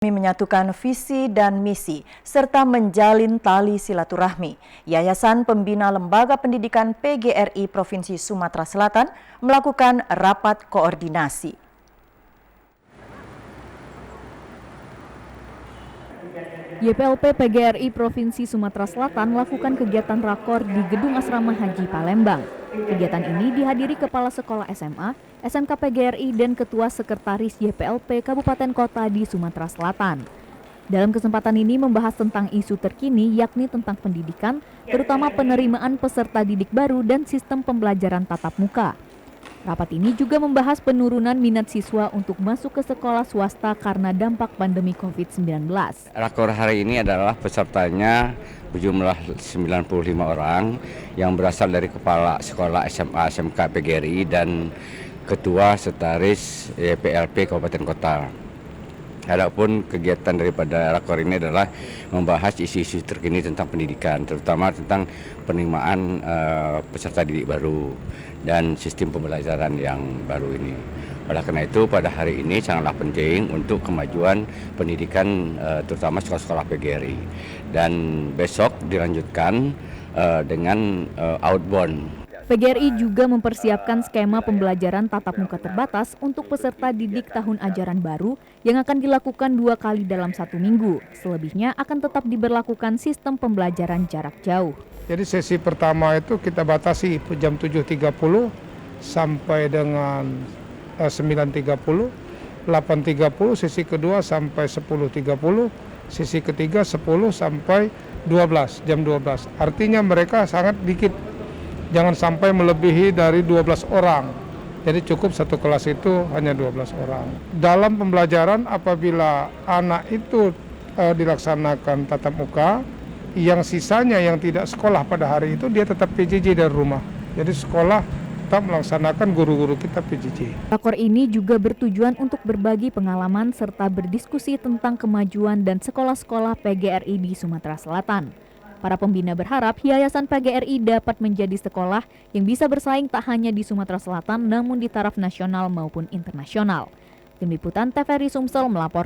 Menyatukan visi dan misi, serta menjalin tali silaturahmi. Yayasan Pembina Lembaga Pendidikan PGRI Provinsi Sumatera Selatan melakukan rapat koordinasi. YPLP PGRI Provinsi Sumatera Selatan melakukan kegiatan rakor di Gedung Asrama Haji Palembang. Kegiatan ini dihadiri Kepala Sekolah SMA, SMK PGRI dan Ketua Sekretaris YPLP Kabupaten Kota di Sumatera Selatan. Dalam kesempatan ini membahas tentang isu terkini yakni tentang pendidikan, terutama penerimaan peserta didik baru dan sistem pembelajaran tatap muka. Rapat ini juga membahas penurunan minat siswa untuk masuk ke sekolah swasta karena dampak pandemi COVID-19. Rakor hari ini adalah pesertanya berjumlah 95 orang yang berasal dari Kepala Sekolah SMA SMK PGRI dan Ketua Sekretaris YPLP Kabupaten Kota. Adapun kegiatan daripada rakor ini adalah membahas isu-isu terkini tentang pendidikan, terutama tentang penerimaan peserta didik baru dan sistem pembelajaran yang baru ini. Oleh karena itu pada hari ini sangatlah penting untuk kemajuan pendidikan terutama sekolah-sekolah PGRI. Dan besok dilanjutkan dengan outbound. PGRI juga mempersiapkan skema pembelajaran tatap muka terbatas untuk peserta didik tahun ajaran baru yang akan dilakukan 2 kali dalam 1 minggu. Selebihnya akan tetap diberlakukan sistem pembelajaran jarak jauh. Jadi sesi pertama itu kita batasi jam 7.30 sampai dengan 9.30, 8.30, sesi kedua sampai 10.30, sesi ketiga 10 sampai 12, jam 12. Artinya mereka sangat dikit. Jangan sampai melebihi dari 12 orang. Jadi cukup satu kelas itu hanya 12 orang. Dalam pembelajaran apabila anak itu dilaksanakan tatap muka, yang sisanya yang tidak sekolah pada hari itu dia tetap PJJ dari rumah. Jadi sekolah tetap melaksanakan guru-guru kita PJJ. Rakor ini juga bertujuan untuk berbagi pengalaman serta berdiskusi tentang kemajuan dan sekolah-sekolah PGRI di Sumatera Selatan. Para pembina berharap Yayasan PGRI dapat menjadi sekolah yang bisa bersaing tak hanya di Sumatera Selatan namun di taraf nasional maupun internasional. Tim Liputan TVRI Sumsel melaporkan.